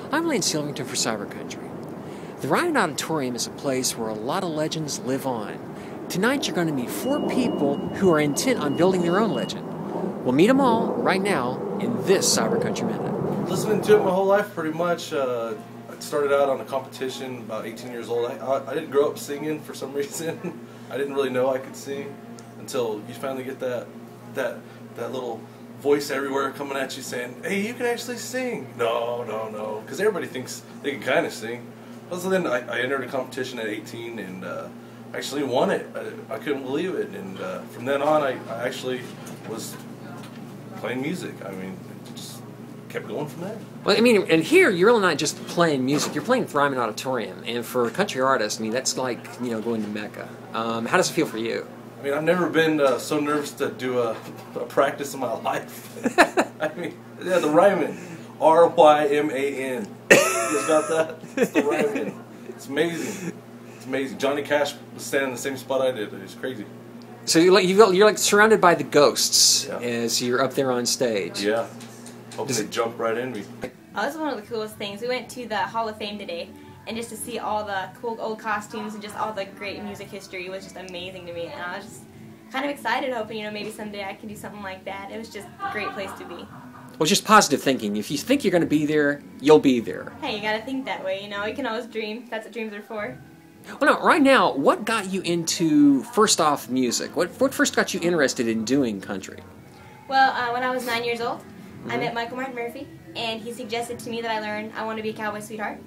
I'm Lance Yelvington for Cyber Country. The Ryman Auditorium is a place where a lot of legends live on. Tonight you're going to meet 4 people who are intent on building their own legend. We'll meet them all right now in this Cyber Country Minute. Listening to it my whole life, pretty much. I started out on a competition about 18 years old. I didn't grow up singing for some reason. I didn't really know I could sing until you finally get that little voice everywhere coming at you saying, "Hey, you can actually sing." No, because everybody thinks they can kind of sing. So then I entered a competition at 18 and actually won it. I couldn't believe it, and from then on I actually was playing music. I mean, it just kept going from there. Well, I mean, and here you're really not just playing music. You're playing at the Ryman Auditorium, and for a country artist, I mean, that's like, you know, going to Mecca. How does it feel for you? I mean, I've never been so nervous to do a practice in my life. I mean, yeah, the Ryman, R-Y-M-A-N. You guys got that? It's the Ryman. It's amazing. It's amazing. Johnny Cash was standing in the same spot I did. It was crazy. So you're like surrounded by the ghosts as you're up there on stage. Yeah. Hope they jump right in me. Oh, this is one of the coolest things. We went to the Hall of Fame today, and just to see all the cool old costumes and just all the great music history was just amazing to me. And I was just kind of excited, hoping, you know, maybe someday I can do something like that. It was just a great place to be. Well, just positive thinking. If you think you're going to be there, you'll be there. Hey, you got to think that way, you know. You can always dream. That's what dreams are for. Well, now, right now, what got you into, first off, music? What first got you interested in doing country? Well, when I was 9 years old, I met Michael Martin Murphey, and he suggested to me that I learn I want to be a cowboy sweetheart.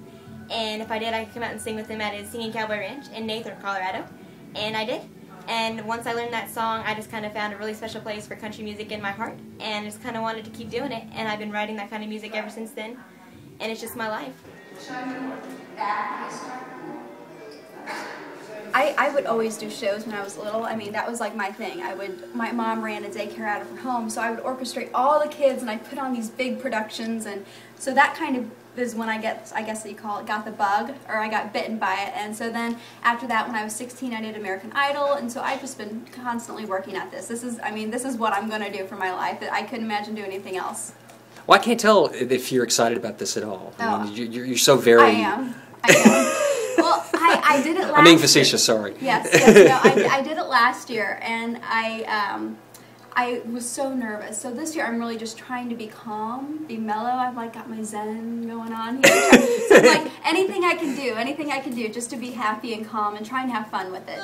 And if I did, I could come out and sing with him at his Singing Cowboy Ranch in Nathan, Colorado. And I did. And once I learned that song, I just kind of found a really special place for country music in my heart, and just kind of wanted to keep doing it. And I've been writing that kind of music ever since then, and it's just my life. I would always do shows when I was little. I mean, that was like my thing. My mom ran a daycare out of her home, so I would orchestrate all the kids, and I'd put on these big productions, and so that kind of is when I guess that you call it, got the bug, or I got bitten by it. And so then after that, when I was 16, I did American Idol, and so I've just been constantly working at this. This is what I'm going to do for my life. I couldn't imagine doing anything else. Well, I can't tell if you're excited about this at all. I mean, you're so very... I am. Well, I did it last year. I'm being facetious, sorry. Yes, no, I did it last year, and I was so nervous. So this year I'm really just trying to be calm, be mellow. I've like got my zen going on here. So I'm like, anything I can do just to be happy and calm and try and have fun with it.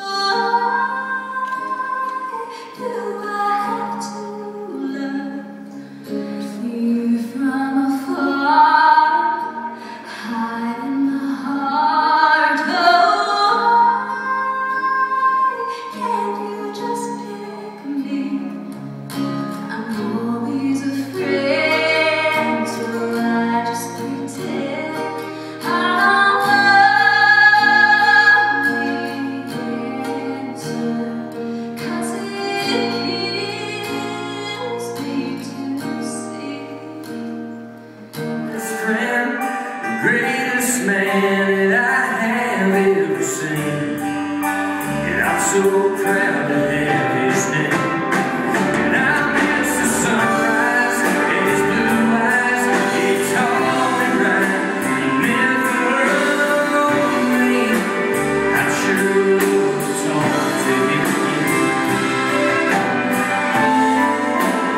Greatest man that I have ever seen, and I'm so proud to have his name. And I miss the sunrise and his blue eyes. He taught me right, he meant the world to me. I'm sure we'll talk to him.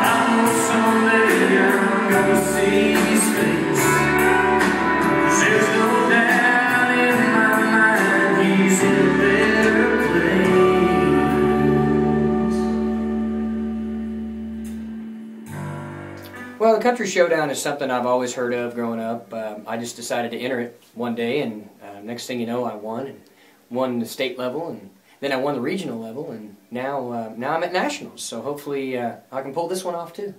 I know someday I'm gonna see his face. There's no doubt in my mind he's in a better place. Well, the Country Showdown is something I've always heard of growing up. I just decided to enter it one day, and next thing you know, I won the state level, and then I won the regional level, and now I'm at nationals. So hopefully I can pull this one off too.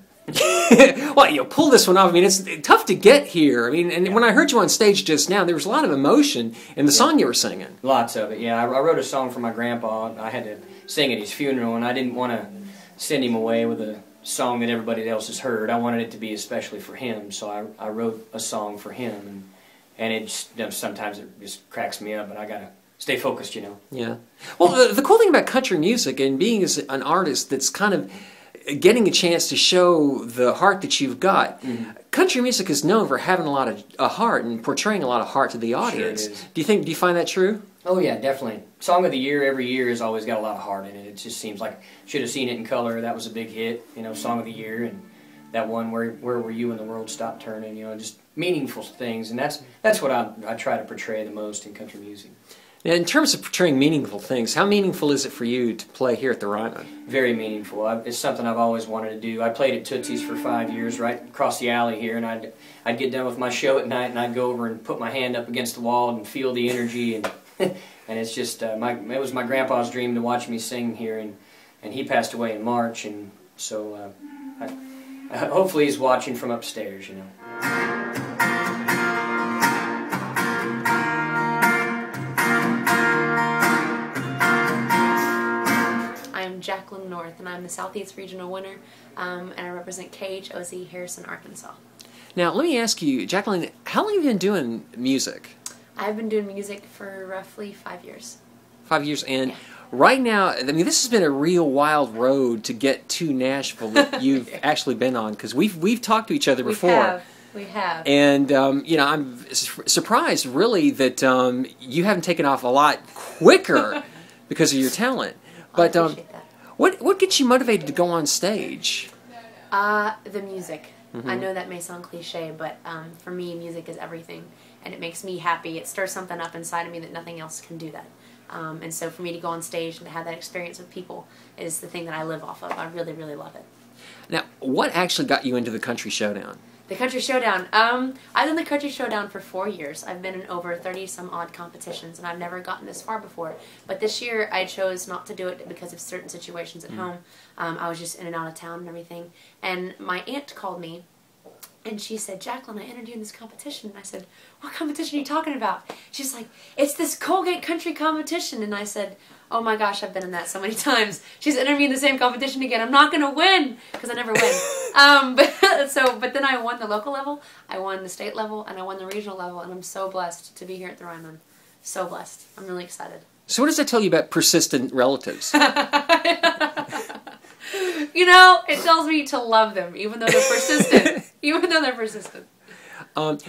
Well, you pull this one off. I mean, it's tough to get here. I mean, and when I heard you on stage just now, there was a lot of emotion in the song you were singing. Lots of it, yeah. I wrote a song for my grandpa. I had to sing at his funeral, and I didn't want to send him away with a song that everybody else has heard. I wanted it to be especially for him, so I wrote a song for him, and it just, you know, sometimes it just cracks me up, but I gotta stay focused, you know. Yeah. Well, the cool thing about country music and being as an artist that's kind of getting a chance to show the heart that you've got. Mm-hmm. Country music is known for having a lot of a heart and portraying a lot of heart to the audience. Sure it is. Do you find that true? Oh yeah, definitely. Song of the Year every year has always got a lot of heart in it. It just seems like should have seen it in color. That was a big hit, you know, Song of the Year, and that one where were you when the world stopped turning, you know, just meaningful things, and that's what I try to portray the most in country music. Now, in terms of portraying meaningful things, how meaningful is it for you to play here at the Ryman? Very meaningful. It's something I've always wanted to do. I played at Tootsie's for 5 years, right across the alley here, and I'd get done with my show at night, and I'd go over and put my hand up against the wall and feel the energy, and and it's just it was my grandpa's dream to watch me sing here, and he passed away in March, and so hopefully he's watching from upstairs, you know. Jacqueline North, and I'm the Southeast Regional winner, and I represent KHOC Harrison, Arkansas. Now, let me ask you, Jacqueline, how long have you been doing music? I've been doing music for roughly 5 years. 5 years, and right now, I mean, this has been a real wild road to get to Nashville that you've actually been on, because we've talked to each other before. We have. And, you know, I'm surprised, really, that you haven't taken off a lot quicker because of your talent. But I appreciate that. What gets you motivated to go on stage? The music. Mm-hmm. I know that may sound cliche, but for me, music is everything, and it makes me happy. It stirs something up inside of me that nothing else can do that. And so for me to go on stage and to have that experience with people is the thing that I live off of. I really, really love it. Now, what actually got you into the Country Showdown? The Country Showdown. I've done the Country Showdown for 4 years. I've been in over 30-some-odd competitions, and I've never gotten this far before. But this year, I chose not to do it because of certain situations at home. I was just in and out of town and everything. And my aunt called me, and she said, "Jacqueline, I entered you in this competition." And I said, "What competition are you talking about?" She's like, "It's this Colgate Country competition." And I said, "Oh my gosh, I've been in that so many times." She's entered me in the same competition again. I'm not going to win, because I never win. But then I won the local level, I won the state level, and I won the regional level, and I'm so blessed to be here at the Ryman. So blessed. I'm really excited. So what does that tell you about persistent relatives? You know, it tells me to love them, even though they're persistent. Even though they're persistent.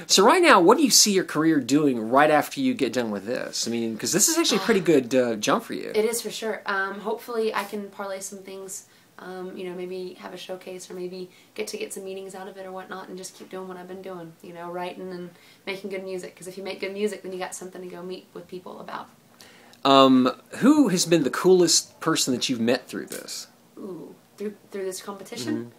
So right now, what do you see your career doing right after you get done with this? I mean, because this is actually a pretty good jump for you. It is for sure. Hopefully I can parlay some things, you know, maybe have a showcase, or maybe get some meetings out of it or whatnot, and just keep doing what I've been doing, you know, writing and making good music. Because if you make good music, then you got something to go meet with people about. Who has been the coolest person that you've met through this? Ooh, through this competition?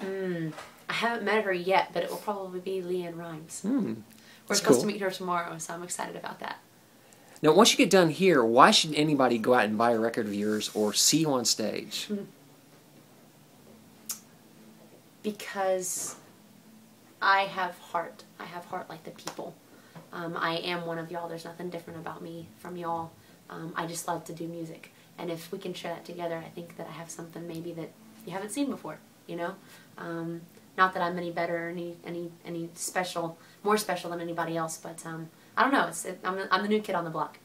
I haven't met her yet, but it will probably be Leanne Rhymes. We're supposed to meet her tomorrow, so I'm excited about that. Now, once you get done here, why should anybody go out and buy a record of yours or see you on stage? Because I have heart. I have heart like the people. I am one of y'all. There's nothing different about me from y'all. I just love to do music. And if we can share that together, I think that I have something maybe that you haven't seen before, you know? Not that I'm any better or any special, more special than anybody else, but I don't know. I'm the new kid on the block.